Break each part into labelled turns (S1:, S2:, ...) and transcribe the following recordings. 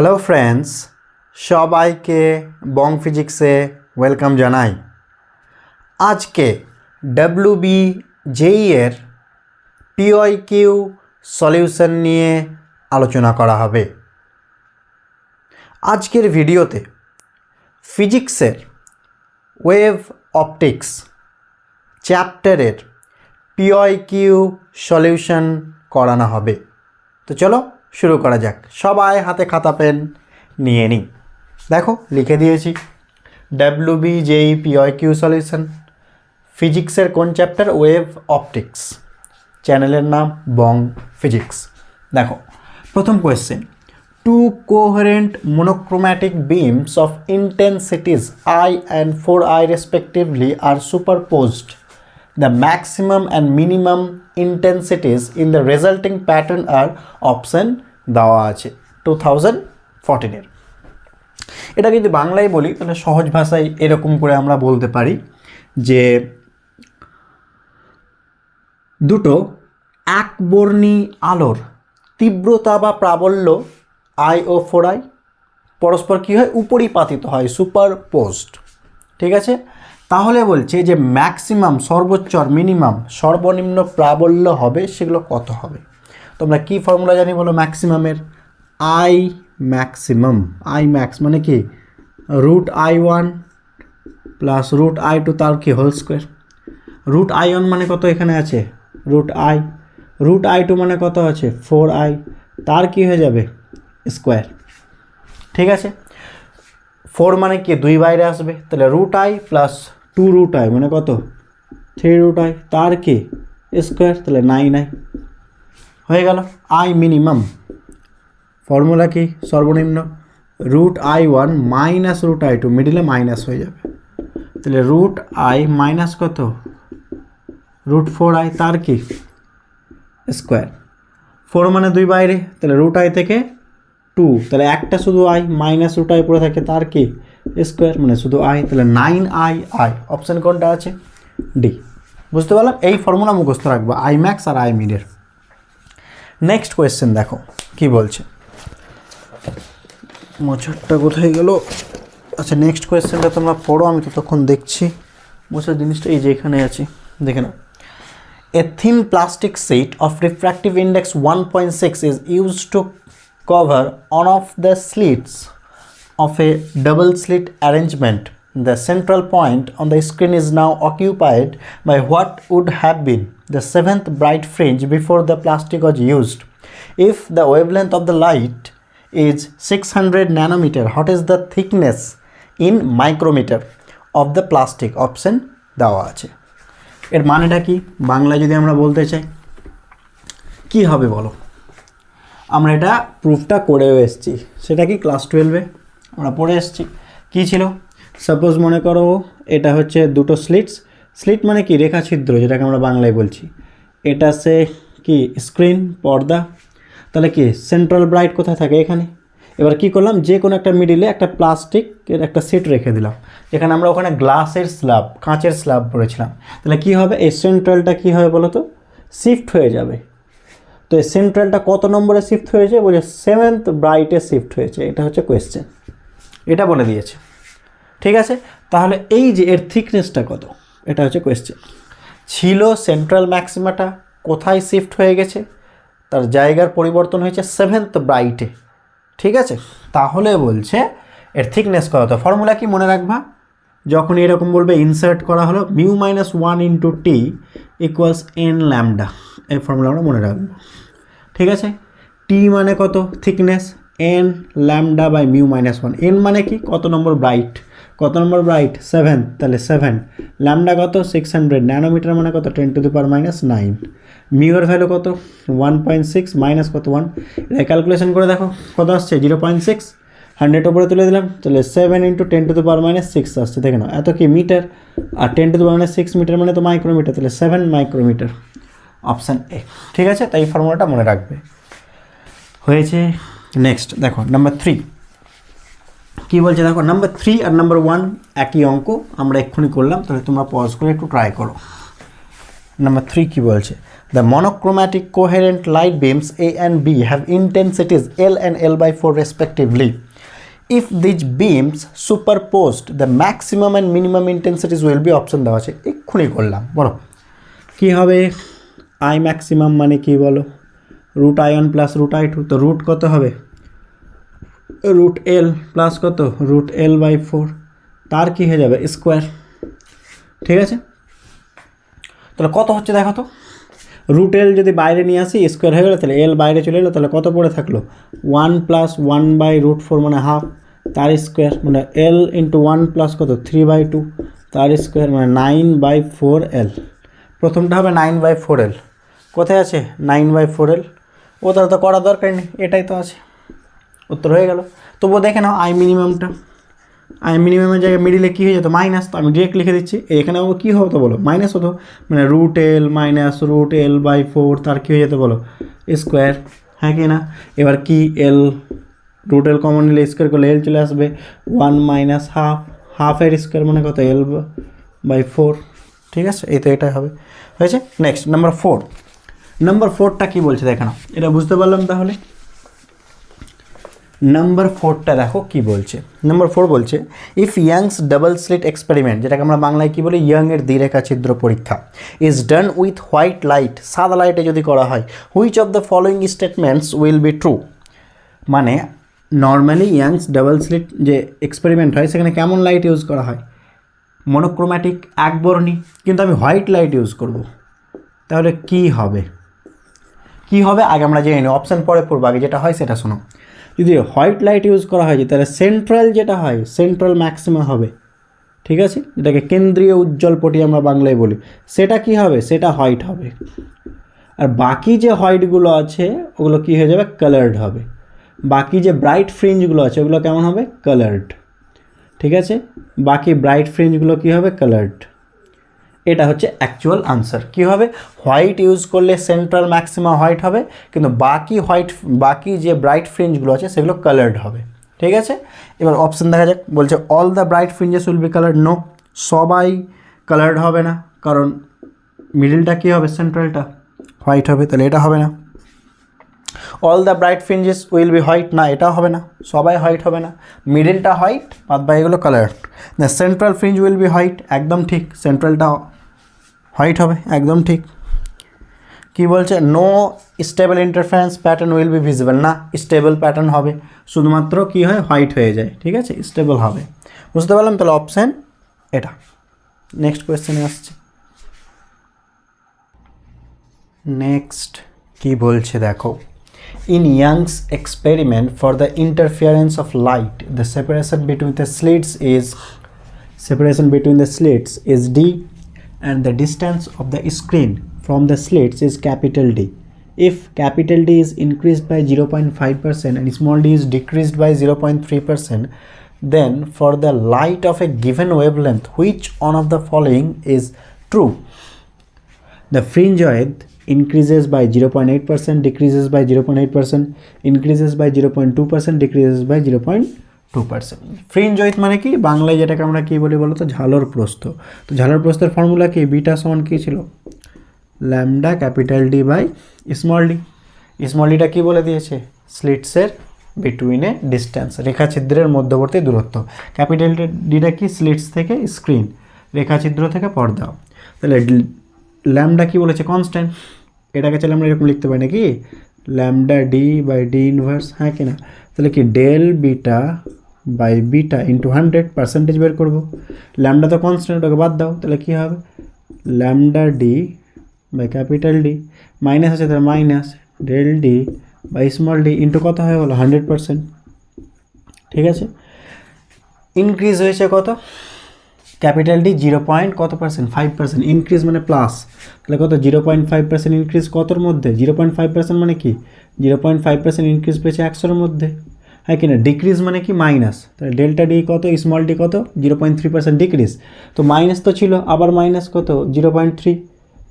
S1: Hello friends, সবাইকে বং ফিজিক্সে welcome জানাই। আজকে ডব্লিউবি জেই এর পিওয়াইকিউ সলিউশন নিয়ে আলোচনা করা হবে। আজকের ভিডিওতে ফিজিক্সের ওয়েভ অপটিক্স চ্যাপ্টারের পিওয়াইকিউ সলিউশন করানো হবে। তো চলো শুরু করা যাক। সবাই হাতে খাতা পেন নিয়ে নিই। দেখো লিখে দিয়েছি ডব্লিউবি জেই পিওয়াইকিউ সলিউশন, ফিজিক্সের কোন চ্যাপ্টার? Wave optics. চ্যানেলের নাম বং ফিজিক্স। দেখো প্রথম question, two coherent monochromatic beams of intensities I and 4I respectively are superposed. The maximum and minimum intensities in the resulting pattern are option দেওয়া আছে 2014 এর। এটা যদি বাংলায় বলি তাহলে সহজ ভাষায় এরকম করে আমরা বলতে পারি যে দুটো একবর্ণী আলোর তীব্রতা বা প্রাবল্য আই ও 4I পরস্পর কী হয়? উপরিপাতিত হয়, সুপারপোজড। ঠিক আছে, তাহলে বলছে যে ম্যাক্সিমাম সর্বোচ্চ আর মিনিমাম সর্বনিম্ন প্রাবল্য হবে, সেগুলো কত হবে? তোমরা কি ফর্মুলা জানি বলো ম্যাক্সিমামের? আই ম্যাক্সিমাম, আই ম্যাক্স মানে কি? √I1 প্লাস √I2 তার কি হোল স্কোয়ার। √I1 মানে কত? এখানে আছে √I, √I2 মানে কত আছে? 4I, তার কি হয়ে যাবে? স্কোয়ার। ঠিক আছে, 4 মানে কি? 2 বাইরে আসবে, তাহলে √I প্লাস 2√I মানে কত? 3√I, তার কি? স্কোয়ার, তাহলে 9I হয়ে গেল। আই মিনিমাম ফর্মুলা কি? সর্বনিম্ন √I1 মাইনাস √I2, মিডিলে মাইনাস হয়ে যাবে, তাহলে √I মাইনাস কত? √4I, তার কি? স্কোয়ার। 4 মানে 2 বাইরে, তাহলে √I থেকে 2, তাহলে একটা শুধু I, মাইনাস √I পড়ে থাকে, তার কি? স্কোয়ার, মানে শুধু I, তাহলে 9I। অপশান কোনটা আছে? ডি। বুঝতে পারলাম? এই ফর্মুলা মুখস্থ রাখবো, আই ম্যাক্স আর আই মিডের। নেক্সট কোয়েশ্চেন দেখো কি বলছে। মোছারটা কোথায় গেল? আচ্ছা, নেক্সট কোয়েশ্চেনটা তোমরা পড়ো, আমি ততক্ষণ দেখছি। মোছার জিনিসটা এই যে এখানে আছে, দেখে নাও। A thin plastic sheet of refractive index 1.6 is used to cover one of the slits of a double slit arrangement. The central point on the screen is now occupied by what would have been the seventh bright fringe before the plastic was used. If the wavelength of the light is 600 nanometer, what is the thickness in micrometer of the plastic? Option দেওয়া আছে। এর মানেটা কি বাংলায় যদি আমরা বলতে চাই কি হবে বলো? আমরা এটা প্রুফটা করেও এসেছি, সেটা কি ক্লাস 12-এ আমরা পড়ে এসেছি। কি ছিল? সাপোজ মনে করো এটা হচ্ছে দুটো স্লিট মানে কি? রেখা ছিদ্র, যেটাকে আমরা বাংলায় বলছি। এটা সে কি? স্ক্রিন, পর্দা। তাহলে কি সেন্ট্রাল ব্রাইট কোথায় থাকে? এখানে। এবার কি করলাম? যে কোনো একটা মিডিলে একটা প্লাস্টিকের একটা সিট রেখে দিলাম, এখানে আমরা ওখানে গ্লাসের স্ল্যাব, কাঁচের স্ল্যাব পড়েছিলাম। তাহলে কি হবে? এই সেন্ট্রালটা কি হবে বলো তো? শিফট হয়ে যাবে। তো এই সেন্ট্রালটা কত নম্বরে শিফট হয়েছে? বলছে 7th ব্রাইটে শিফট হয়েছে। এটা হচ্ছে কোয়েশ্চেন, এটা বলে দিয়েছে। ঠিক আছে, তাহলে এই যে এর থিকনেসটা কত, এটা হচ্ছে কোয়েশ্চেন। ছিল সেন্ট্রাল ম্যাক্সিমাটা, কোথায় শিফট হয়ে গেছে? তার জায়গার পরিবর্তন হয়েছে 7th ব্রাইটে। ঠিক আছে, তাহলে বলছে এর থিকনেস কত। ফর্মুলা কি মনে রাখবা? যখন এরকম বলবে ইনসার্ট করা হলো μ-1 × T ইকুয়ালস n ল্যামডা, এই ফর্মুলা আমরা মনে রাখবো। ঠিক আছে, টি মানে কত? Thickness, n lambda by μ-1। n মানে কি? কত নম্বর ব্রাইট? কত নম্বর ব্রাইট? 7, তাহলে 7। ল্যামডা কত? 600 ন্যানোমিটার মানে কত? 10⁻⁹। মিউর ভ্যালু কত? 1.6 মাইনাস কত? 1। এটা ক্যালকুলেশন করে দেখো কত আসছে? 0.6। 100 ওপরে তুলে দিলাম, তাহলে 7 × 10⁻⁶ আসছে। দেখে নাও, এত কি মিটার, আর 10⁻⁶ মিটার মানে তো মাইক্রোমিটার, তাহলে 7 মাইক্রোমিটার। Option A. ঠিক আছে, তাই ফর্মুলাটা মনে রাখবে। হয়েছে। নেক্সট দেখো নাম্বার 3 কী বলছে দেখো। নাম্বার 3 আর নাম্বার 1 একই অঙ্ক, আমরা এক্ষুনি করলাম, তাহলে তোমরা পজ করে একটু ট্রাই করো। নাম্বার 3 কি বলছে, the monochromatic coherent light beams A and B have intensities L and L/4 respectively. If these beams superposed the maximum and minimum intensities will be, option দেওয়া আছে, এক্ষুনি করলাম, বলো কী হবে। আই ম্যাক্সিমাম মানে কি বলো, √I1 প্লাস √I2, তো রুট কত হবে, √L প্লাস কত √L/4, তার কী হয়ে যাবে স্কোয়ার। ঠিক আছে, তাহলে কত হচ্ছে দেখো তো, √L যদি বাইরে নিয়ে আসি স্কোয়ার হয়ে গেলো, তাহলে L বাইরে চলে এলো, তাহলে কত পড়ে থাকলো 1 + 1/√4 মানে হাফ, তার স্কোয়ার মানে L × 1 প্লাস কত 3/2, তার স্কোয়ার মানে 9/4L। প্রথমটা হবে 9/4L, কোথায় আছে 9/4L, ও তাহলে তো করার দরকার নেই, এটাই তো আছে, উত্তর হয়ে গেল। তবুও দেখে নাও আই মিনিমামটা, আই মিনিমামের জায়গায় মিডিলে কী হয়ে যেত মাইনাস, তো আমি ডিরেক্ট লিখে দিচ্ছি, এখানে কী হতো বলো মাইনাস হতো, মানে √L মাইনাস √L/4, তার কী হয়ে যেত বলো স্কোয়ার, হ্যাঁ কি না। এবার কি √L কমন নিলে স্কোয়ার করলে L চলে আসবে, 1 - হাফ, হাফের স্কোয়ার মানে কত L/4। ঠিক আছে, এই তো এটাই হবে, হয়েছে। নেক্সট নাম্বার 4, নাম্বার 4টা কী বলছে দেখো না, এটা বুঝতে পারলাম তাহলে। নাম্বার 4টা দেখো কি বলছে, নাম্বার 4 বলছে if youngs double slit experiment, যেটাকে আমরা বাংলায় কী বলি ইয়াংয়ের দ্বিরেখা ছিদ্র পরীক্ষা, is done with white light, সাদা লাইটে যদি করা হয়, which of the following statements will be true. মানে নর্মালি ইয়াংস ডাবল স্লিট যে এক্সপেরিমেন্ট হয় সেখানে কেমন লাইট ইউজ করা হয়, মনোক্রোম্যাটিক একবর্ণী, কিন্তু আমি হোয়াইট লাইট ইউজ করব, তাহলে কি হবে, কি হবে আগে আমরা জেনে নিই, অপশান পরে পড়বো, আগে যেটা হয় সেটা শোনো। যদি হোয়াইট লাইট ইউজ করা হয় তাহলে সেন্ট্রাল যেটা হয় সেন্ট্রাল ম্যাক্সিমা হবে, ঠিক আছে, যেটাকে কেন্দ্রীয় উজ্জ্বল পটি আমরা বাংলায় বলি, সেটা কি হবে, সেটা হোয়াইট হবে। আর বাকি যে হোয়াইটগুলো আছে ওগুলো কি হয়ে যাবে কালার্ড হবে, বাকি যে ব্রাইট ফ্রিঞ্জগুলো আছে ওগুলো কেমন হবে কালার্ড। ঠিক আছে, বাকি ব্রাইট ফ্রিঞ্জগুলো কী হবে কালার্ড। এটা হচ্ছে অ্যাকচুয়াল আনসার। কী হবে, হোয়াইট ইউজ করলে সেন্ট্রাল ম্যাক্সিমা হোয়াইট হবে, কিন্তু বাকি যে ব্রাইট ফ্রিঞ্জগুলো আছে সেগুলো কালার্ড হবে। ঠিক আছে, এবার অপশান দেখা যাক, বলছে all the bright fringes will be coloured, no, সবাই কালার্ড হবে না, কারণ মিডিলটা কী হবে সেন্ট্রালটা হোয়াইট হবে, তাহলে এটা হবে না। All the bright fringes will be white, না এটাও হবে না, সবাই হোয়াইট হবে না, মিডিলটা হোয়াইট, বাদ বাকি এগুলো coloured. The central fringe will be white, একদম ঠিক, সেন্ট্রালটা হোয়াইট হবে, একদম ঠিক। কি বলছে no stable interference pattern will be visible, না স্টেবল প্যাটার্ন হবে, শুধুমাত্র কি হয় হোয়াইট হয়ে যায়, ঠিক আছে, স্টেবল হবে। বুঝতে পারলাম, তাহলে অপশান এটা। নেক্সট কোয়েশ্চেনে আসছে, নেক্সট কি বলছে দেখো, in Young's experiment for the interference of light, the separation between the slits is d, and the distance of the screen from the slits is capital D. If capital D is increased by 0.5% and small d is decreased by 0.3%, then for the light of a given wavelength, which one of the following is true? The fringe width increases by 0.8%, decreases by 0.8%, increases by 0.2%, decreases by 0.2%. Fringe with মানে কি বাংলায় যেটাকে আমরা কী বলি বলো তো ঝালর প্রস্থ। তো ঝালর প্রস্থের ফর্মুলা কি, বিটা সমান কী ছিল lambda capital D by small D. Small ডিটা কী বলে দিয়েছে স্লিটসের বিটুইনে ডিস্ট্যান্স, রেখাছিদ্রের মধ্যবর্তী দূরত্ব। ক্যাপিটাল ডিটা কি স্লিটস থেকে স্ক্রিন, রেখাছিদ্র থেকে পর্দা। তাহলে ল্যামডা কি বলেছে কনস্ট্যান্ট, এটাকে চাইলে আমরা এরকম লিখতে পারি নাকি lambda D by D inverse, হ্যাঁ কি না। তাহলে কি del beta by beta into 100% বের করবো। ল্যামডা তো কনস্ট্যান্ট, ওটাকে বাদ দাও, তাহলে কী হবে lambda D by capital D, minus আছে তাহলে minus del D by small D into কত হয় বলো 100%। ঠিক আছে, ইনক্রিজ হয়েছে কত ক্যাপিটাল ডি 0.5%, ইনক্রিজ মানে প্লাস, তাহলে কত 0.5% ইনক্রিজ কতর মধ্যে 0.5% মানে কি 0.5% ইনক্রিজ পেয়েছে 100-এর মধ্যে, হ্যাঁ কি না। ডিক্রিজ মানে কি মাইনাস, তাহলে ডেল্টা ডি কত স্মল ডি কত 0.3% ডিক্রিজ, তো মাইনাস তো ছিল আবার মাইনাস কত 0.3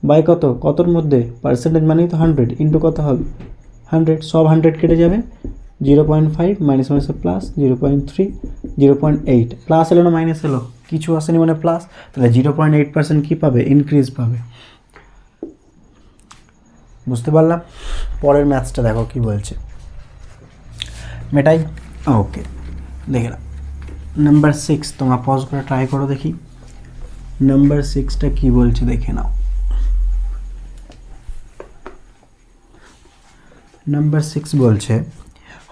S1: বাই কতর মধ্যে পার্সেন্টেজ মানেই তো 100 ইন্টু কত হবে 100, সব 100 কেটে যাবে 0.5 মাইনাস মাইনাস প্লাস 0.3 0.8, প্লাস এলো না মাইনাস এলো, কিছু আসেনি মানে প্লাস, তাহলে 0.8% কী পাবে ইনক্রিজ পাবে। বুঝতে পারলাম? পরের ম্যাথসটা দেখো কি বলছে, মেটাই। ওকে, দেখে নাও নাম্বার 6, তোমরা পজ করে ট্রাই করো দেখি নাম্বার 6টা কি বলছে দেখে নাও। নাম্বার 6 বলছে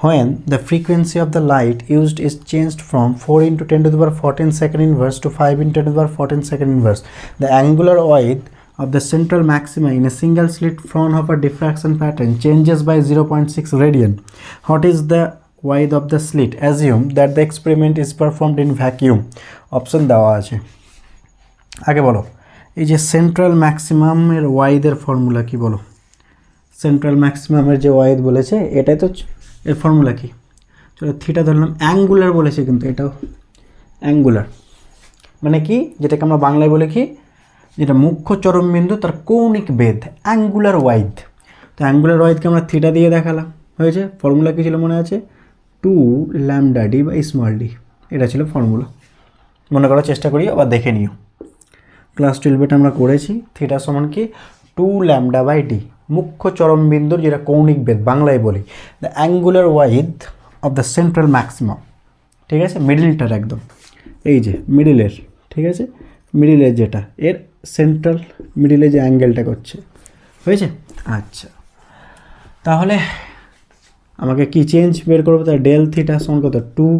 S1: when the frequency of the light used is changed from 4 into 10 to the power 14 second inverse to 5 into 10 to the power 14 second inverse, the angular width of the central maxima in a single slit Fraunhofer diffraction pattern changes by 0.6 radian. What is the width of the slit? Assume that the experiment is performed in vacuum. Option দেওয়া আছে। আগে বলো এই যে central ম্যাক্সিমামের ওয়াইদের formula কি বলো? Central ম্যাক্সিমামের যে ওয়াইদ বলেছে এটাই তো, এর ফর্মুলা কি? চলো থিটা ধরলাম, অ্যাঙ্গুলার বলেছে কিন্তু এটাও অ্যাঙ্গুলার মানে কি, যেটাকে আমরা বাংলায় বলে কি, যেটা মুখ্য চরমবিন্দু তার কৌণিক বেধ, অ্যাঙ্গুলার ওয়াইড। তো অ্যাঙ্গুলার ওয়াইডকে আমরা থিটা দিয়ে দেখালাম, হয়েছে। ফর্মুলা কী ছিল মনে আছে? 2 lambda D by small D, এটা ছিল ফর্মুলা। মনে করার চেষ্টা করি, আবার দেখে নিও। ক্লাস 12 আমরা করেছি থিটা সমান কি 2 ল্যামডা বাই ডি, মুখ্য চরমবিন্দুর যেটা কৌণিক বেধ, বাংলায় বলি the angular wide of the central maximum, ঠিক আছে, মিডিলটার একদম, এই যে মিডিলের, ঠিক আছে, মিডিলের যেটা এর সেন্ট্রাল মিডিলে যে অ্যাঙ্গেলটা করছে, হয়েছে। আচ্ছা, তাহলে আমাকে কি চেঞ্জ বের করবো? তার ডেল থিটা সমান কত? 2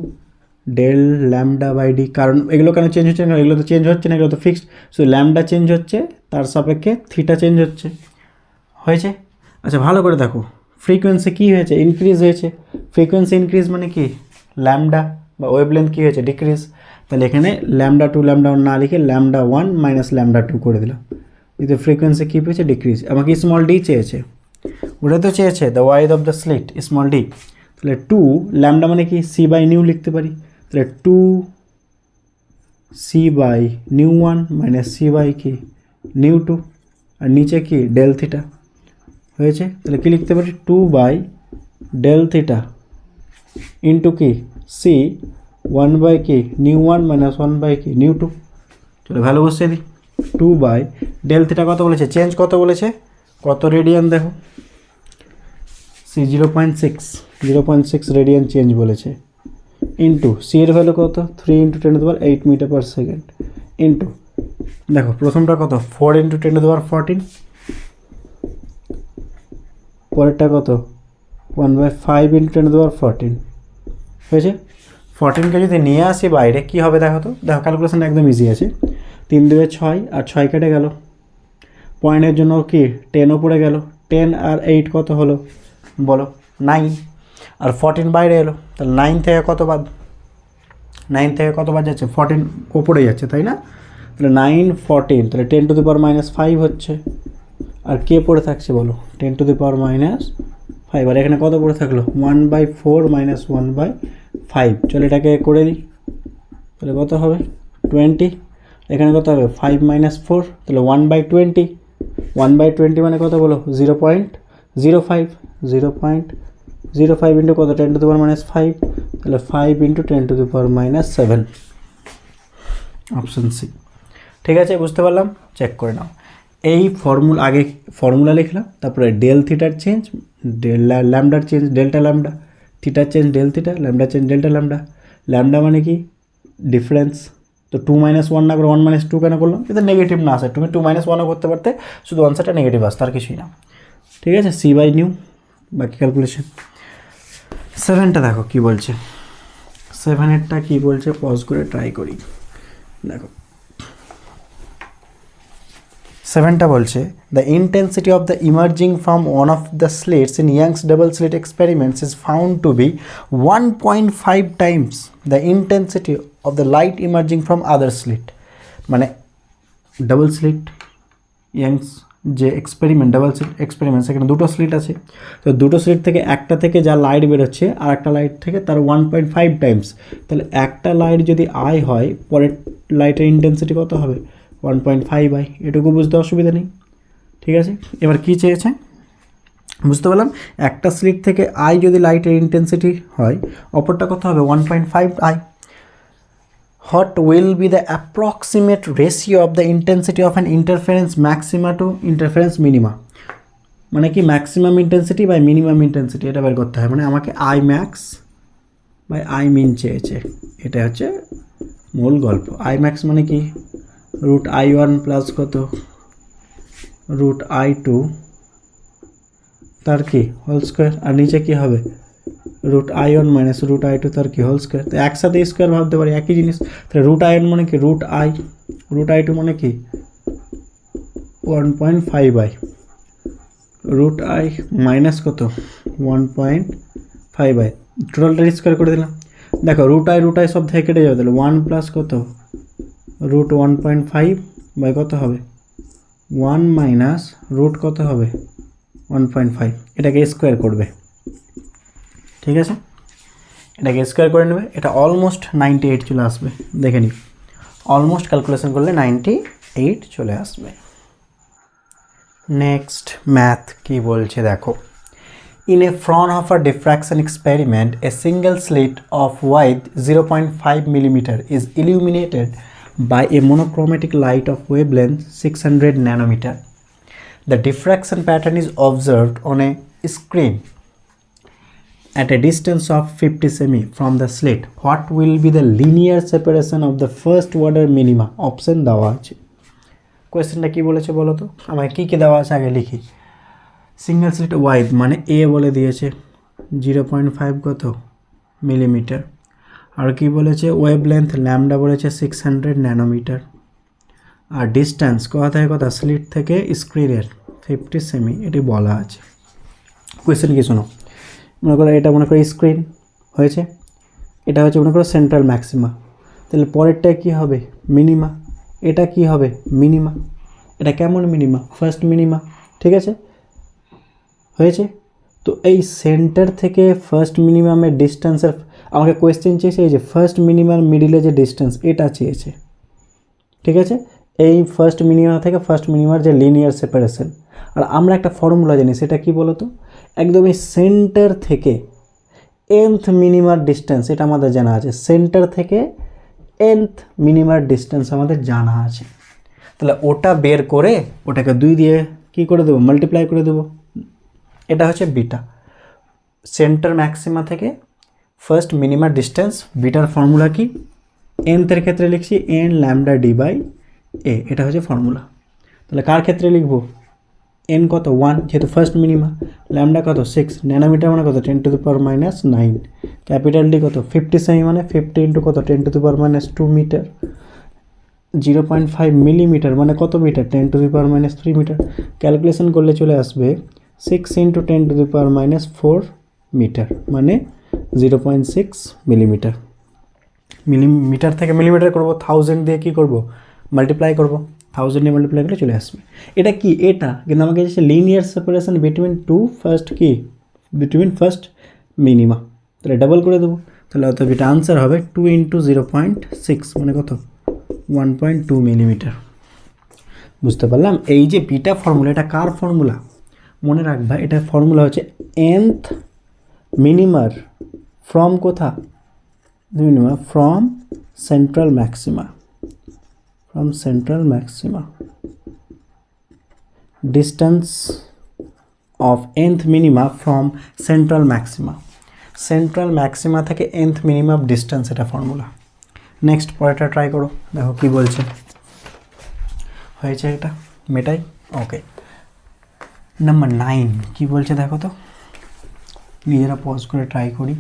S1: ডেল ল্যামডা বাই ডি। কারণ এগুলো কেন চেঞ্জ হচ্ছে না? এগুলো তো চেঞ্জ হচ্ছে না, এগুলো তো ফিক্সড, শুধু ল্যামডা চেঞ্জ হচ্ছে, তার সাপেক্ষে থিটা চেঞ্জ হচ্ছে, হয়েছে। আচ্ছা ভালো করে দেখো, ফ্রিকোয়েন্সি কী হয়েছে? ইনক্রিজ হয়েছে। ফ্রিকোয়েন্সি ইনক্রিজ মানে কি? ল্যামডা বা ওয়েভলেন্থ কী হয়েছে? ডিক্রিজ। তাহলে এখানে ল্যামডা 2 ল্যামডা 1 না লিখে ল্যামডা 1 মাইনাস ল্যামডা 2 করে দিলাম। কিন্তু ফ্রিকোয়েন্সি কী পেয়েছে? ডিক্রিজ। আমাকে স্মল ডি চেয়েছে, ওটা তো চেয়েছে the wide of the slit small D. তাহলে 2 ল্যামডা মানে কি? সি বাই নিউ লিখতে পারি। তাহলে 2 C by nu 1 minus C by কি নিউ 2, আর নিচে কি ডেল থিটা, হয়েছে। তাহলে কী লিখতে পারি? 2 বাই ডেল থিটা ইন্টু কি সি 1 বাই কি নিউ 1 মাইনাস 1 বাই কি নিউ 2। চলো ভ্যালু বসিয়ে দিই। 2 বাই ডেল থিটা কত বলেছে? চেঞ্জ কত বলেছে? কত রেডিয়ান দেখো, সি 0.6 রেডিয়ান চেঞ্জ বলেছে, ইন্টু সি এর ভ্যালু কত? 3 × 10⁸ মিটার পার সেকেন্ড, ইন্টু দেখো প্রথমটা কত? 4 × 10⁻14, পরেরটা কত? 1/5 × 10⁻14, হয়েছে। 14কে যদি নিয়ে আসি বাইরে কী হবে দেখো তো? দেখো ক্যালকুলেশনটা একদম ইজি আছে। 3 × 2 = 6, আর 6 কেটে গেল, পয়েন্টের জন্য কি 10ও পড়ে গেল, 10 আর 8 কত হলো বলো? 9, আর 14 বাইরে এলো, তাহলে 9 থেকে কত বাদ? 9 থেকে কত বাদ যাচ্ছে? 14 ওপরে যাচ্ছে, তাই না? তাহলে 9 14, তাহলে 10⁻5 হচ্ছে, আর কে পড়ে থাকছে বলো? 10⁻5, আর এখানে কত পড়ে থাকলো? 1/4 মাইনাস 1/5। চলো এটাকে করে দিই, তাহলে কত হবে? 20। এখানে কত হবে? 5 - 4, তাহলে 1/20। 1/20 মানে কত বলো? 0.05। 0.05 ইন্টু কত? 10⁻5, তাহলে 5 × 10⁻7, অপশন সি। ঠিক আছে, বুঝতে পারলাম? চেক করে নাও। এই আগে ফর্মুলা লিখলাম, তারপরে ডেল থিটার চেঞ্জ, ডেল ল্যামডার চেঞ্জ ডেল্টা ল্যামডা, থিটার change del theta, lambda change delta lambda. Lambda মানে কি? ডিফারেন্স। তো 2 - 1 না করে 1 - 2 কেন করলাম? এটা নেগেটিভ না আসে, তুমি 2 - 1ও করতে পারতে, শুধু আনসারটা নেগেটিভ আসতে, আর কিছুই না। ঠিক আছে, সি বাই নিউ, বাকি ক্যালকুলেশন। 7টা দেখো কি বলছে, 7এরটা কী বলছে? পজ করে ট্রাই করি। দেখো 7টা বলছে the intensity of the emerging from one of the slits in Young's double slit experiments is found to be 1.5 times the intensity of the light emerging from other slit. মানে double slit Young's যে experiment, double slit experiment, সেখানে দুটো slit আছে। তো দুটো slit থেকে একটা থেকে যা লাইট বেরোচ্ছে আর একটা লাইট থেকে তার 1.5 টাইমস। তাহলে একটা লাইট যদি আই হয়, পরের লাইটের ইন্টেন্সিটি কত হবে? 1.5 এটুকু বুঝতে অসুবিধা নেই। ঠিক আছে, এবার কী চেয়েছে বুঝতে পারলাম। একটা স্লিট থেকে আই যদি লাইটের ইন্টেন্সিটি হয়, অপরটা কত হবে? 1.5 What will be the approximate ratio of the intensity of an interference maxima to interference minima? মানে কি maximum intensity by minimum intensity এটা বের করতে হয়, মানে আমাকে I max by I min চেয়েছে, এটা হচ্ছে মূল গল্প। আই ম্যাক্স মানে কি রুট আই ওয়ান প্লাস কত রুট আই টু তার কি হোল স্কোয়ার, আর নিচে কি হবে root I one minus root I two তার কি হোল স্কোয়ার। তো একসাথে স্কোয়ার ভাবতে পারি একই জিনিস। তাহলে রুট আই ওয়ান মানে কি রুট আই টু মানে কি 1.5 রুট আই মাইনাস কত 1.5 টোটালটা স্কোয়ার করে দিলাম। দেখো রুট আই সব থেকে কেটে যাবে, তাহলে 1 প্লাস কত রুট 1.5 বাই কত হবে 1 মাইনাস রুট কত হবে 1.5, এটাকে স্কোয়ার করবে, ঠিক আছে, এটাকে স্কোয়ার করে নেবে, এটা অলমোস্ট 98 চলে আসবে। দেখে নিই, অলমোস্ট ক্যালকুলেশন করলে 98 চলে আসবে। নেক্সট ম্যাথ কি বলছে দেখো, in a Fraunhofer diffraction experiment a single slit of width 0.5 millimeter is illuminated by a monochromatic light of wavelength 600 nanometer. The diffraction pattern is observed on a screen at a distance of 50 semi from the slit. What will be the linear separation of the first order minima? Option দেওয়া আছে। কোয়েশ্চেনটা কি বলেছে বলো তো, আমাকে কী কী দেওয়া আছে আগে লিখি। সিঙ্গেল স্লিট ওয়াইড মানে এ বলে দিয়েছে 0.5 কত মিলিমিটার, আর কি বলেছে ওয়েভ লেন্থ ল্যামডা বলেছে 600 ন্যানোমিটার, আর ডিস্ট্যান্স কোথা থেকে কথা স্লিট থেকে স্ক্রিনের 50 সেমি এটি বলা আছে। কোয়েশ্চেন কি শোনো, মনে করো এটা মনে করো স্ক্রিন হয়েছে, এটা হচ্ছে মনে করো সেন্ট্রাল ম্যাক্সিমা, তাহলে পরেরটা কি হবে মিনিমা, এটা কি হবে মিনিমা, এটা কেমন মিনিমা ফার্স্ট মিনিমা, ঠিক আছে হয়েছে। তো এই সেন্টার থেকে ফার্স্ট মিনিমামের ডিস্টেন্সের আমাকে কোয়েশ্চেন চেয়েছে এই যে ফার্স্ট মিনিমাম মিডিলে যে ডিস্টেন্স এটা চেয়েছে, ঠিক আছে, এই ফার্স্ট মিনিমাম থেকে ফার্স্ট মিনিমার যে লিনিয়ার সেপারেশন। আর আমরা একটা ফর্মুলা জানি, সেটা কি বলো তো, একদম এই সেন্টার থেকে nth মিনিমার ডিস্টেন্স এটা আমাদের জানা আছে, সেন্টার থেকে nth মিনিমার ডিস্টেন্স আমাদের জানা আছে, তাহলে ওটা বের করে ওটাকে 2 দিয়ে কি করে দেবো মাল্টিপ্লাই করে দেবো, এটা হচ্ছে বিটা। সেন্টার ম্যাক্সিমা থেকে ফার্স্ট মিনিমার ডিস্টেন্স, বিটার ফর্মুলা কি nth ক্ষেত্রে লিখছি n ল্যামডা ডি বাই এ, এটা হচ্ছে ফর্মুলা। তাহলে কার ক্ষেত্রে লিখবো n কত 1 যেহেতু ফার্স্ট মিনিমা, ল্যামডা কত 6, ন্যানোমিটার মানে কত 10 to the power minus 9, capital D কত 50 সেমি মানে 50 ইন্টু কত 10 to the power minus 2 metre, 0.5 millimetre মানে কত metre 10 to the power minus 3 metre, calculation করলে চলে আসবে 6 into 10 to the power minus 4 metre মানে 0.6 মিলিমিটার। মিলিমিটার থেকে মিলিমিটার করবো 1000 দিয়ে কি করব মাল্টিপ্লাই করব, 1000 দিয়ে মাল্টিপ্লাই করলে চলে আসবে। এটা কি এটা কিন্তু আমাকে যে linear separation between two first কি বিটুইন ফার্স্ট মিনিমা, তাহলে ডাবল করে দেবো, তাহলে অত এটা আনসার হবে 2 ইন্টু 0.6 মানে কত 1.2 মিলিমিটার। বুঝতে পারলাম। এই যে বিটা ফর্মুলা এটা কার ফর্মুলা মনে রাখবা, এটা ফর্মুলা হচ্ছে nth মিনিমার ফ্রম কোথা minima from central maxima, from central maxima, distance of nth minima from central maxima, central maxima থেকে nth minimum distance এটা ফর্মুলা। নেক্সট পরেরটা ট্রাই করো, দেখো কি বলছে, হয়েছে এটা মেটাই ওকে। নাম্বার 9 কি বলছে দেখো তো, নিজেরা পজ করে ট্রাই করি।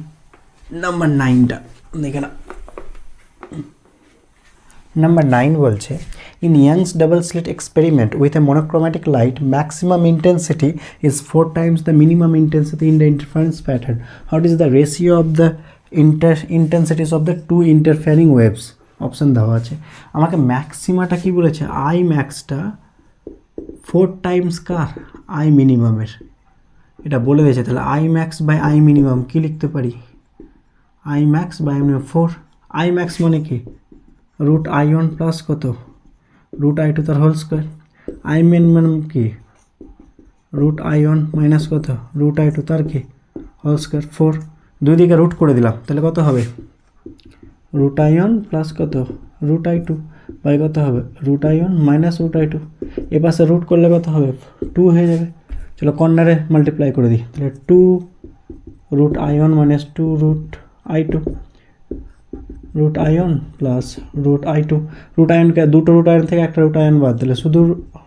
S1: নাম্বার 9টা দেখে না, নাম্বার 9 বলছে in Young's double slit experiment with a monochromatic light maximum intensity is 4 times the minimum intensity in the interference pattern. What is the ratio of the intensities of the two interfering waves? Option দেওয়া আছে। আমাকে ম্যাক্সিমাটা কি বলেছে I ম্যাক্সটা 4 times কার I মিনিমামের এটা বলে দিয়েছে, তাহলে I max by I minimum কী লিখতে পারি I max by minimum 4, I max মানে কি রুট আই ওয়ান প্লাস কত রুট আই টু তার হোল স্কোয়ার, আই মিনিমাম কি রুট আই ওয়ান মাইনাস কত রুট আই টু তার কি হোল স্কোয়ার 4, দুই দিকে রুট করে দিলাম তাহলে কত হবে রুট আই ওয়ান প্লাস কত রুট আই টু বাই কত হবে root I one minus root I two, এ পাশে রুট করলে কত হবে 2 হয়ে যাবে, চলো কর্নারে মাল্টিপ্লাই করে দিই, তাহলে 2√i1 minus 2√i2 √i1 plus √i2। √i1কে দুটো √i1 থেকে একটা √i1 বাদ দিলে শুধু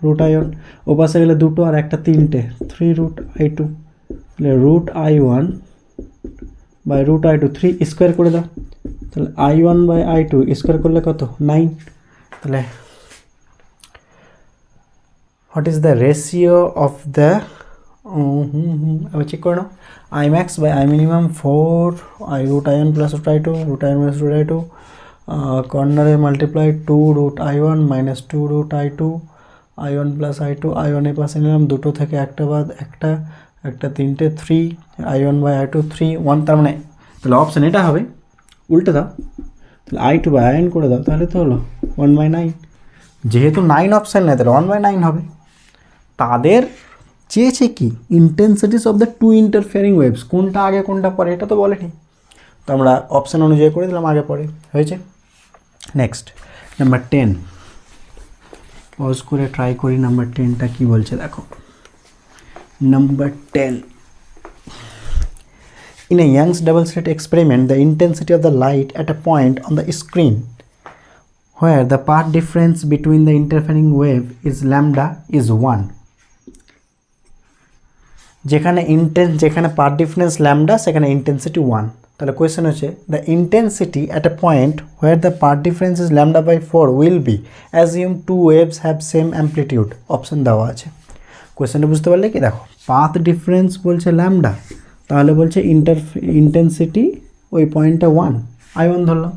S1: √i1, ও পাশে গেলে দুটো আর একটা তিনটে 3√i2, তাহলে √i1 বাই √i2 3 স্কোয়ার করে দাও, তাহলে i1 বাই i2 স্কোয়ার করলে কত 9। তাহলে what is the ratio of the আমি চেক করে নাও, i max by i minimum 4 √i1 plus √i2 √i1 minus √i2 কর্নারে multiply 2√i1 minus 2√i2 i1 plus i2 i1 এর পাশে নিলাম দুটো থেকে একটা বাদ একটা তিনটে 3 i1 by i2 3 1, তার মানে তাহলে অপশান এটা হবে, উল্টে দাও, তাহলে i2 by i1 করে দাও, তাহলে তো হলো 1/9। যেহেতু 9 অপশান নেই তাহলে 1/9 হবে। তাদের চেয়েছে কি intensities of the two interfering waves, কোনটা আগে কোনটা পরে এটা তো বলেনি, তো আমরা অপশান অনুযায়ী করে দিলাম আগে পরে, হয়েছে। নেক্সট নাম্বার 10, পজ করে ট্রাই করি নাম্বার 10টা কী বলছে দেখো। Number 10, in a Young's double slit experiment the intensity of the light at a point on the screen where the path difference between the interfering wave is lambda is 1, যেখানে path difference lambda সেখানে intensity 1। তাহলে question হচ্ছে the intensity at a point where the path difference is lambda by 4 will be assume two waves have same amplitude. Option দেওয়া আছে, কোয়েশ্চেনটা বুঝতে পারলে কি দেখো, পাথ ডিফারেন্স বলছে ল্যামডা, তাহলে বলছে ইন্টেন্সিটি ওই পয়েন্টটা 1 i1 ধরলাম,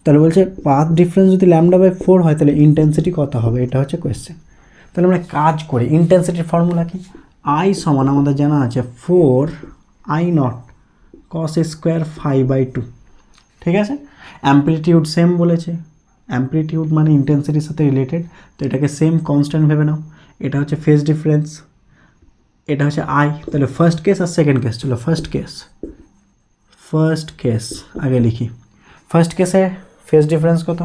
S1: তাহলে বলছে পাথ ডিফারেন্স যদি ল্যামডা বাই 4 হয় তাহলে ইন্টেন্সিটি কত হবে, এটা হচ্ছে কোয়েশ্চেন। তাহলে আমরা কাজ করি, ইন্টেন্সিটির ফর্মুলা কি, I সমান আমাদের জানা আছে 4i0 cos স্কোয়ার 5/2, ঠিক আছে। অ্যাম্পলিটিউড সেম বলেছে, অ্যাম্পলিটিউড মানে ইন্টেন্সিটির সাথে রিলেটেড, তো এটাকে সেম কনস্ট্যান্ট ভেবে নাও। এটা হচ্ছে ফেজ ডিফারেন্স, এটা হচ্ছে i, তাহলে ফার্স্ট কেস আর সেকেন্ড কেস। চলো ফার্স্ট কেস আগে লিখি। ফার্স্ট কেসে ফেজ ডিফারেন্স কত,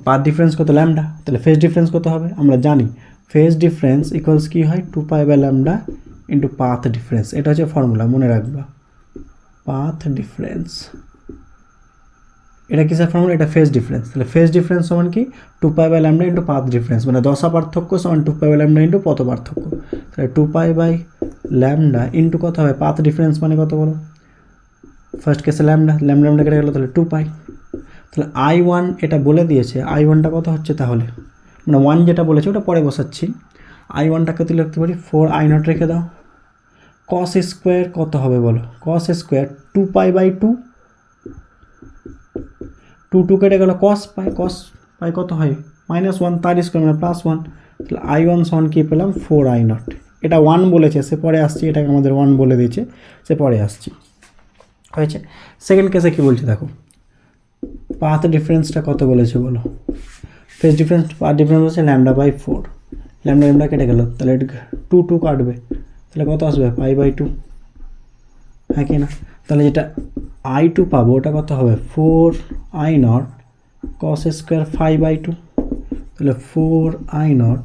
S1: পাথ ডিফারেন্স কত ল্যামডা, তাহলে ফেজ ডিফারেন্স কত হবে আমরা জানি, ফেজ ডিফারেন্স ইকুয়ালস কি হয় 2π/λ ইন্টু পাথ ডিফারেন্স, এটা হচ্ছে ফর্মুলা মনে রাখবা। পাথ ডিফারেন্স এটা কিসের ফর্মুলা, এটা ফেজ ডিফারেন্স, তাহলে ফেজ ডিফারেন্স সমান কি 2π/λ ইন্টু পাথ ডিফারেন্স, মানে দশা পার্থক্য সমান 2π/λ ইন্টু পথ পার্থক্য, তাহলে 2π/λ ইন্টু কত হবে পাথ ডিফারেন্স মানে কত বলো, ফার্স্ট কেসে ল্যামডা কেটে গেলো তাহলে 2π। তাহলে i1 এটা বলে দিয়েছে, i1টা কত হচ্ছে তাহলে, মানে 1 যেটা বলেছে ওটা পরে বসাচ্ছি, i1টাকে তুলে লিখতে পারি 4i0 রেখে দাও, cos স্কোয়ার কত হবে বলো, cos স্কোয়ার 2π/2, 2 কেটে গেল cos পাই কত হয় -1, তার স্কোয়ার মানে +1, তাহলে i1 সমান কি পেলাম 4i0। এটা 1 বলেছে, সে পরে আসছি, এটাকে আমাদের 1 বলে দিয়েছে, সে পরে আসছি, হয়েছে। সেকেন্ড কেসে কি বলছে দেখো, পাথ ডিফারেন্সটা কত বলেছে বলো, ফেজ ডিফারেন্স পাথ ডিফারেন্স হচ্ছে λ/4, ল্যামডা কেটে গেল, তাহলে 2 কাটবে, তাহলে কত আসবে π/2, হ্যাঁ কি না। তাহলে যেটা i2 পাবো ওটা কত হবে 4i0 cos স্কোয়ার 5/2, তাহলে 4i0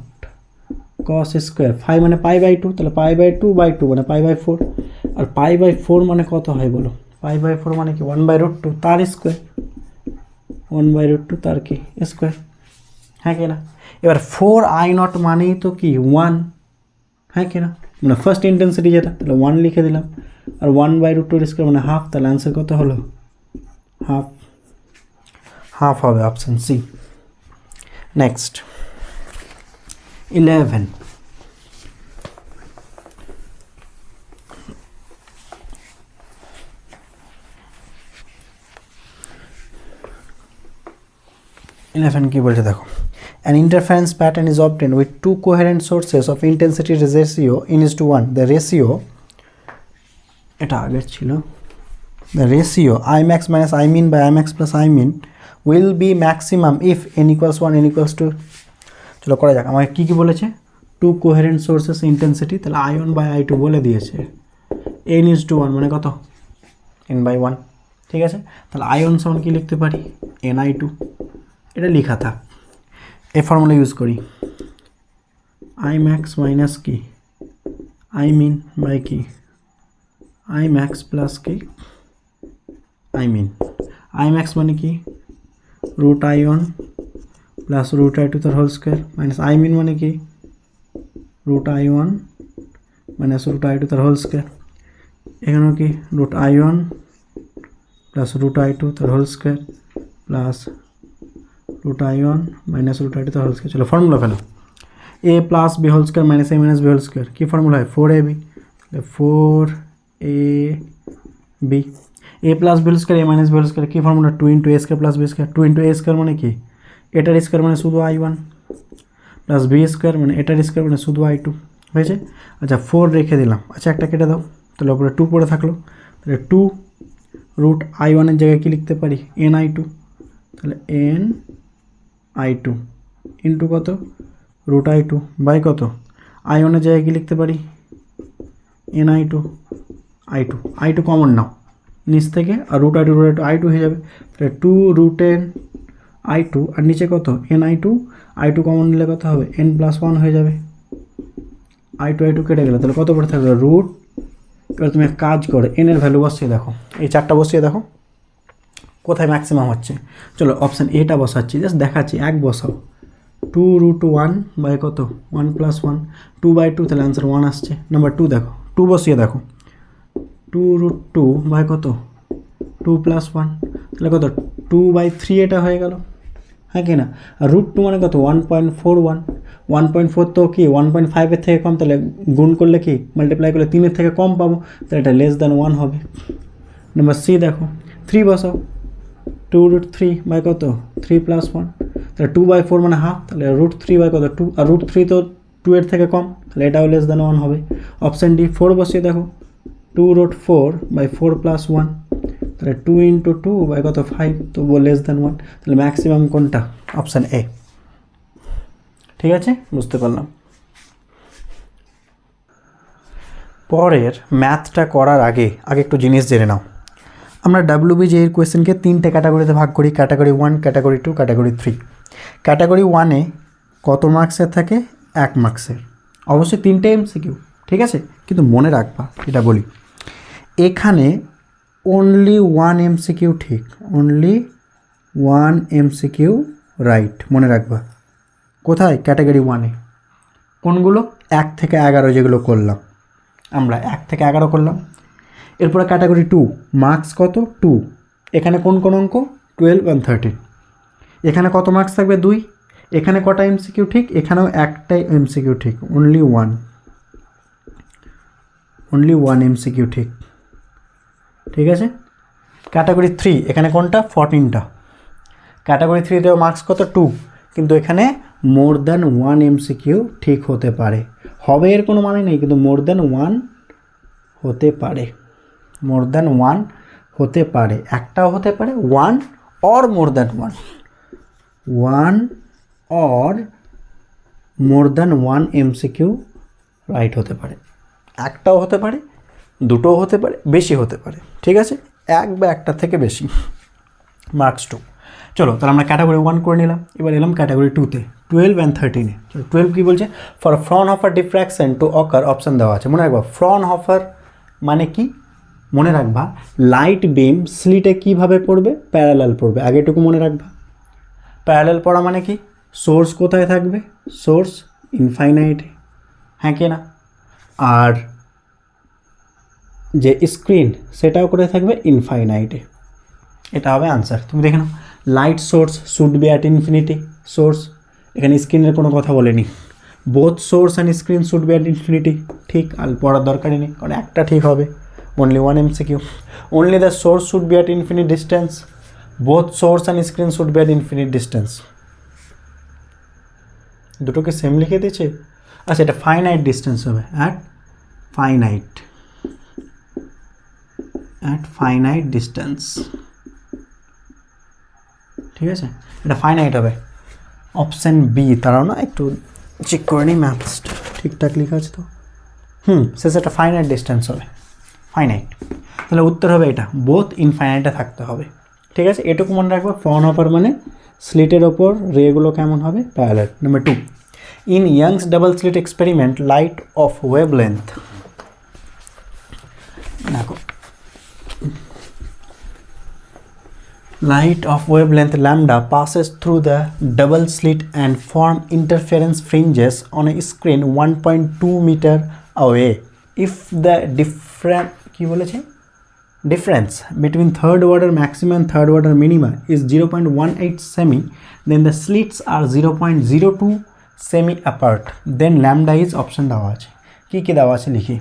S1: cos স্কোয়ার 5 মানে π/2, তাহলে π/2/2 মানে π/4, আর π/4 মানে কত হয় বলো, π/4 মানে কি 1/√2 তার স্কোয়ার, 1/√2 তার কি স্কোয়ার, হ্যাঁ কি না। এবার 4i0 মানেই তো কি 1, হ্যাঁ কি না, মানে ফার্স্ট ইন্টেন্সিটি যেটা, তাহলে 1 লিখে দিলাম, আর 1/√2 স্কোয়ার মানে হাফ, তাহলে অ্যান্সার কত হলো হাফ হবে, অপশান সি। নেক্সট 11, কি বলছে দেখো, an interference pattern is obtained with two coherent sources of intensity ratio n:1, the ratio এটা আগের ছিল, the ratio Imax minus Imin by Imax plus Imin will be maximum if n equals 1 n equals 2। চলো করা যাক, আমাকে কি বলেছে, two coherent sources intensity, তাহলে i1 বাই i2 বলে দিয়েছে, n:1 মানে কত n/1, ঠিক আছে। তাহলে i1 সমান কি লিখতে পারি ni2, এটা লেখা থাক, এই ফর্মুলা ইউজ করি, Imax মাইনাস কি আই মিন বাই কি আই ম্যাক্স প্লাস কি আই মিন আই ম্যাক্স মানে কি root I one plus root I two তার whole square minus I min মানে কি root I one minus root I two তার whole square এখানেও কি root I one plus root I two তার whole square plus root I one minus root I two তার whole square. চলো formula ফেলো A plus B whole square minus A minus B whole square কী formula হয় 4ab 4ab A plus B whole square A minus B whole square কী formula 2 × a square plus B square 2 × a square মানে কি এটার square মানে শুধু I one plus B square মানে এটার স্কোয়ার মানে শুধু আই টু হয়েছে। আচ্ছা 4 রেখে দিলাম, আচ্ছা একটা কেটে দাও, তাহলে ওপরে 2 পড়ে থাকলো, তাহলে 2 রুট আই ওয়ানের জায়গায় কী লিখতে পারি এন আই টু, তাহলে এন আই টু ইন্টু কত রুট আই টু বাই কত আই ওয়ানের জায়গায় কী লিখতে পারি N I two I two common নাও নিচ থেকে, আর root I two I two হয়ে যাবে, তাহলে 2 রুট এন আই টু আর নিচে কত এন আই টু কমন নিলে কত হবে এন প্লাস 1 হয়ে যাবে, আই টু কেটে গেলে তাহলে কত পড়ে থাকবে রুট। এবার তুমি এক কাজ করো এনের ভ্যালু বসিয়ে দেখো, এই 4টা বসিয়ে দেখো কোথায় ম্যাক্সিমাম হচ্ছে। চলো অপশান এটা বসাচ্ছি, জাস্ট দেখাচ্ছি, এক বসাও 2 রুট 1 বাই কত 1 প্লাস 1 2/2, তাহলে অ্যান্সার 1 আসছে। নাম্বার 2 দেখো 2 বসিয়ে দেখো 2 রুট 2 বাই কত 2 প্লাস 1, তাহলে কত 2/3 এটা হয়ে গেল, হ্যাঁ কি না। আর রুট 2 মানে কত 1.41, 1.4 তো কি 1.5 থেকে কম, তাহলে গুণ করলে কি মাল্টিপ্লাই করলে 3 থেকে কম পাবো, তাহলে এটা লেস দ্যান 1 হবে। নাম্বার সি দেখো 3 বসাও 2 রুট 3 বাই কত 3 প্লাস 1, তাহলে 2/4 মানে হাফ, তাহলে রুট 3 বাই কত 2, আর রুট 3 তো 2 এর থেকে কম, তাহলে এটাও লেস দ্যান 1 হবে। অপশান ডি 4 বসিয়ে দেখো 2 রুট 4 বাই 4 প্লাস 1, তাহলে 2 × 2 বাই কত 5, তো লেস দ্যান 1, তাহলে ম্যাক্সিমাম কোনটা অপশান এ। ঠিক আছে, বুঝতে পারলাম। পরের ম্যাথটা করার আগে একটু জিনিস জেনে নাও। আমরা WBJER এর কোয়েশ্চেনকে 3টে ক্যাটাগরিতে ভাগ করি, ক্যাটাগরি 1, ক্যাটাগরি 2, ক্যাটাগরি 3। ক্যাটাগরি 1-এ কত মার্কসের থাকে 1 মার্কসের, অবশ্যই 3টে MCQ, ঠিক আছে, কিন্তু মনে রাখবা এটা বলি, এখানে অনলি 1 MCQ ঠিক, অনলি 1 MCQ রাইট, মনে রাখবা। কোথায় ক্যাটাগরি 1-এ কোনগুলো 1 থেকে 11 যেগুলো করলাম আমরা 1 থেকে 11 করলাম। এরপরে ক্যাটাগরি 2 মার্কস কত 2, এখানে কোন কোন অঙ্ক 12 এবং 13, এখানে কত মার্কস থাকবে 2, এখানে কটা MCQ ঠিক, এখানেও একটাই MCQ ঠিক, অনলি 1 MCQ ঠিক, ঠিক আছে। ক্যাটাগরি 3 এখানে কোনটা 14টা, ক্যাটাগরি 3তেও মার্কস কত 2, কিন্তু এখানে মোর দ্যান 1 MCQ ঠিক হতে পারে, হবে এর কোনো মানে নেই, কিন্তু মোর দ্যান 1 হতে পারে, মোর দ্যান 1 হতে পারে, একটাও হতে পারে 1 or more than 1 or more than 1 MCQ right হতে পারে, একটাও হতে পারে, দুটোও হতে পারে, বেশি হতে পারে, ঠিক আছে, এক বা একটা থেকে বেশি, মার্কস 2। চলো তাহলে আমরা ক্যাটাগরি 1 করে নিলাম, এবার এলাম ক্যাটাগরি 2-তে 12 এবং 13-এ। চলো 12 কী বলছে, for Fraunhofer diffraction two ochre, option দেওয়া আছে, মনে রাখবা ফ্রনহফার মানে কি, মনে রাখবা লাইট বিম স্লিটে কীভাবে পড়বে, প্যারালাল পড়বে, আগে এটুকু মনে রাখবা। প্যারালাল পড়া মানে কি, সোর্স কোথায় থাকবে, সোর্স ইনফাইনাইটে, হ্যাঁ কি না, আর যে স্ক্রিন সেটাও কোথায় থাকবে ইনফাইনাইটে, এটা হবে আনসার। তুমি দেখে নাও, light source should be at infinity, source এখানে স্ক্রিনের কোনো কথা বলেনি, both source and screen should be at infinity, ঠিক, আর পড়ার দরকারই নেই, কারণ একটা ঠিক হবে, only 1 MCQ, only the source should be at infinite distance, both source and screen should be at infinite distance, দুটোকে সেম লিখে দিয়েছে। আচ্ছা এটা ফাইনাইট ডিস্টেন্স হবে, at finite distance, ঠিক আছে, এটা ফাইনাইট হবে। অপশান বি, তারাও না একটু চেক করে নিই ম্যাথসটা ঠিকঠাক লেখা আছে তো, শেষে একটা ফাইনাইট ডিস্টেন্স হবে, ফাইনাইট, তাহলে উত্তর হবে এটা, বোথ ইনফাইনাইটে থাকতে হবে, ঠিক আছে, এটুকু মনে রাখবো। ফ্রনহফার মানে স্লিটের ওপর রেগুলো কেমন হবে, parallel. Number 2, in Young's double slit experiment light off wavelength দেখো light of wavelength lambda passes through the double slit and form interference fringes on a screen 1.2 meter away. If the difference between third order maxima and third order minima is 0.18 semi, then the slits are 0.02 semi apart. Then lambda is option দেওয়া আছে। কি দেওয়া আছে লিখি।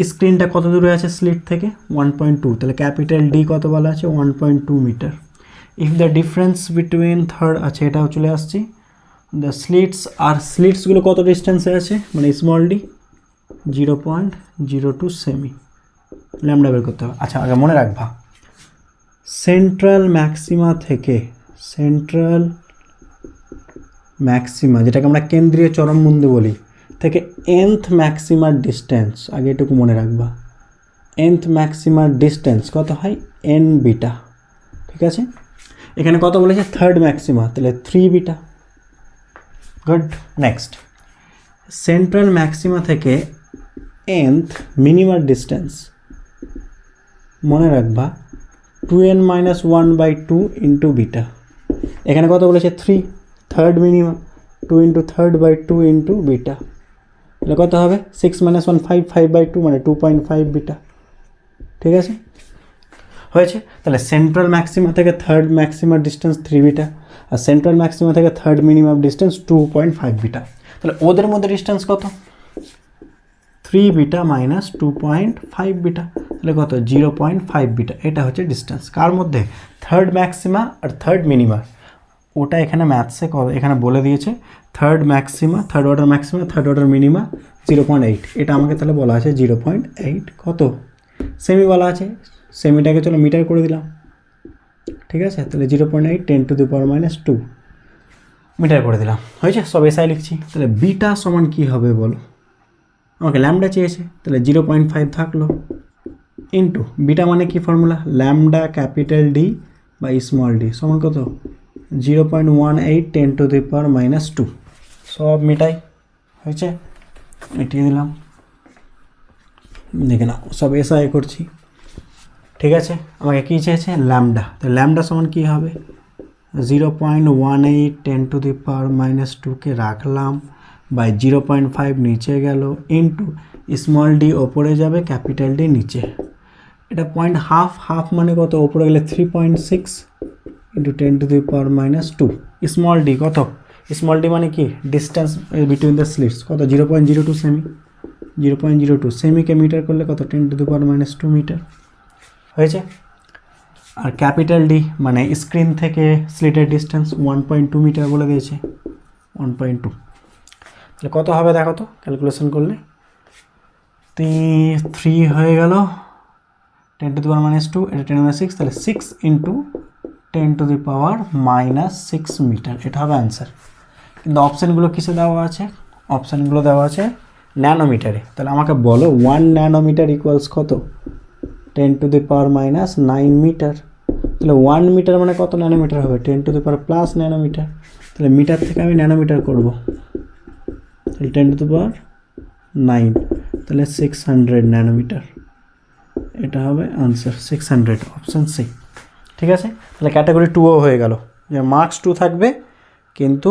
S1: স্ক্রিনটা কত দূরে আছে স্লিট থেকে 1.2, তাহলে ক্যাপিটাল ডি কত বলা আছে 1.2 মিটার। If the difference between third আছে, এটাও চলে আসছি। দ্য স্লিটসগুলো কত ডিস্টেন্সে আছে, মানে স্মল ডি 0.02 সেমি। ল্যামডা বের করতে হবে। আচ্ছা আগে মনে রাখবা, সেন্ট্রাল ম্যাক্সিমা যেটাকে আমরা কেন্দ্রীয় চরমবিন্দু বলি থেকে nth ম্যাক্সিমার ডিস্টেন্স, আগে এটুকু মনে রাখবা, nth ম্যাক্সিমার ডিস্টেন্স কত হয় n বিটা। ঠিক আছে, এখানে কত বলেছে থার্ড ম্যাক্সিমা, তাহলে 3 beta. Good. Next, central maxima থেকে nth মিনিমার ডিস্টেন্স মনে রাখবা 2n-1/2 ইন্টু বিটা। এখানে কত বলেছে 3, third minimum 2 into third by 2 into beta, তাহলে কত হবে 6-1 5/2 মানে 2.5 বিটা। ঠিক আছে, হয়েছে। তাহলে সেন্ট্রাল ম্যাক্সিমা থেকে থার্ড ম্যাক্সিমার ডিস্টেন্স 3 বিটা, আর সেন্ট্রাল ম্যাক্সিমা থেকে থার্ড মিনিমাম ডিস্টেন্স 2.5 বিটা। তাহলে ওদের মধ্যে ডিস্টেন্স কত 3 বিটা মাইনাস 2.5 বিটা, তাহলে কত 0.5 বিটা। এটা হচ্ছে ডিস্টেন্স কার মধ্যে, থার্ড ম্যাক্সিমা আর থার্ড মিনিমা। ওটা এখানে ম্যাথসে এখানে বলে দিয়েছে third order maxima third order minima 0.8, এটা আমাকে তাহলে বলা আছে 0.8 কত সেমি বলা আছে, সেমিটাকে চলো মিটার করে দিলাম। ঠিক আছে, তাহলে 0.8 10⁻² মিটার করে দিলাম, হয়েছে। সব এসআই লিখছি। তাহলে বিটা সমান কী হবে বলো, আমাকে ল্যামডা চেয়েছে, তাহলে 0.5 থাকলো ইন্টু বিটা মানে কি formula, lambda capital D by small D সমান কত 0.18 10⁻²। সব মিটাই, হয়েছে, মিটিয়ে দিলাম। দেখে নাও সব এসআই করছি। ঠিক আছে, আমাকে কী চেয়েছে ল্যামডা, তো ল্যামডা সমান কী হবে 0.18 10⁻²কে রাখলাম বাই 0.5 নিচে গেল ইন্টু স্মল ডি ওপরে যাবে ক্যাপিটাল ডি নিচে। এটা হাফ মানে কত, ওপরে গেলে 3.6 ইন্টু 10⁻²। স্মল ডি কত, স্মল ডি মানে কি ডিস্টেন্স বিটুইন দ্য স্লিটস কত 0.02 সেমি, 0.02 সেমিকে মিটার করলে কত 10⁻² মিটার, হয়েছে। আর ক্যাপিটাল ডি মানে স্ক্রিন থেকে স্লিটের ডিস্টেন্স 1.2 মিটার বলে দিয়েছে, 1.2। তাহলে কত হবে দেখো তো ক্যালকুলেশন করলে, 3 হয়ে গেল 10⁻², এটা 10⁻6, তাহলে 6 ইন্টু 10⁻6 মিটার, এটা হবে অ্যান্সার। কিন্তু অপশানগুলো কিসে দেওয়া আছে, অপশানগুলো দেওয়া আছে ন্যানোমিটারে। তাহলে আমাকে বলো 1 ন্যানোমিটার ইকুয়ালস কত 10⁻9 মিটার। তাহলে 1 মিটার মানে কত ন্যানোমিটার হবে 10⁻+ ন্যানোমিটার। তাহলে মিটার থেকে আমি ন্যানোমিটার করব, তাহলে 10⁻9, তাহলে 600 ন্যানোমিটার, এটা হবে আনসার 600, অপশান সি। ঠিক আছে, তাহলে ক্যাটাগরি 2ও হয়ে গেল, যে মার্কস 2 থাকবে কিন্তু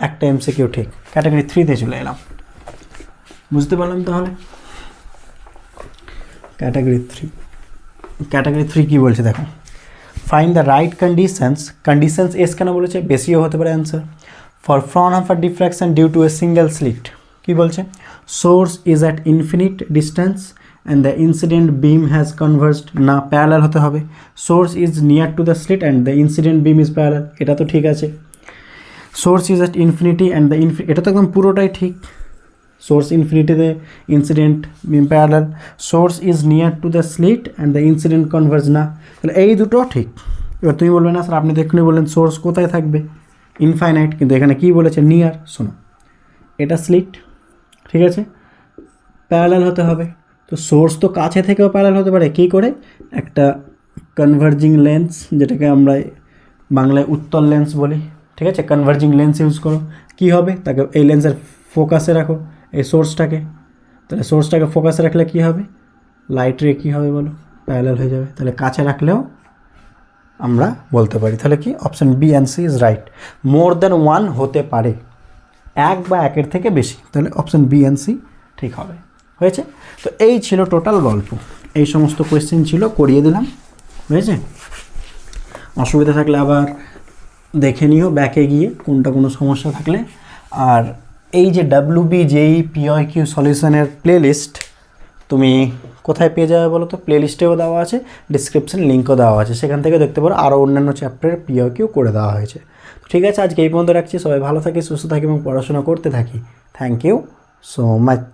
S1: একটা এমসিকিউ ঠিক। ক্যাটাগরি 3তে চলে এলাম, বুঝতে পারলাম তাহলে। ক্যাটাগরি 3 কী বলছে দেখো, find the right conditions S কেন বলেছে, বেশিও হতে পারে answer. For Fraunhofer diffraction due to a single slit, কী বলছে, source is at infinite distance and the incident beam has converged, না প্যারালাল হতে হবে। Source is near to the slit and the incident beam is parallel, এটা তো ঠিক আছে। Source is at infinity and the এটা তো একদম পুরোটাই ঠিক। সোর্স ইনফিনিটিতে incident beam parallel, source is near to the slit and the incident converge, না, তাহলে এই দুটো ঠিক। এবার তুমি বলবে না স্যার আপনি তো এক্ষুনি বললেন সোর্স কোথায় থাকবে ইনফাইনাইট, কিন্তু এখানে কী বলেছে নিয়ার। শোনো, এটা স্লিট, ঠিক আছে, প্যারালাল হতে হবে, তো সোর্স তো কাছে থেকেও প্যারালাল হতে পারে, কী করে, একটা কনভার্জিং লেন্স, যেটাকে আমরা বাংলায় উত্তল লেন্স বলি, ঠিক আছে, কনভার্জিং লেন্স ইউজ করো, কী হবে, তাকে এই লেন্সের ফোকাসে রাখো এই সোর্সটাকে, তাহলে সোর্সটাকে ফোকাসে রাখলে কী হবে, লাইট রে কী হবে বলো, প্যারালাল হয়ে যাবে, তাহলে কাছে রাখলেও আমরা বলতে পারি। তাহলে কি option B and C is right. More than one হতে পারে, এক বা একের থেকে বেশি, তাহলে অপশান বি অ্যান্ড সি ঠিক হবে। হয়েছে? তো এই ছিল টোটাল গল্প, এই সমস্ত কোয়েশ্চেন ছিল, করিয়ে দিলাম। হয়েছে? অসুবিধা থাকলে আবার দেখে নিও ব্যাকে গিয়ে কোনটা কোনো সমস্যা থাকলে। আর এই যে ডাব্লিউবি জেই পিওয়াইকিউ সলিউশনের প্লেলিস্ট তুমি কোথায় পেয়ে যাবে বলো তো? প্লেলিস্টেও দেওয়া আছে, ডিসক্রিপশন লিঙ্কও দেওয়া আছে, সেখান থেকে দেখতে পারো, আরও অন্যান্য চ্যাপ্টারের পিওয়াইকিউ করে দেওয়া হয়েছে। ঠিক আছে, আজকে এই পর্যন্ত রাখছি। সবাই ভালো থাকি, সুস্থ থাকি এবং পড়াশোনা করতে থাকি। Thank you so much.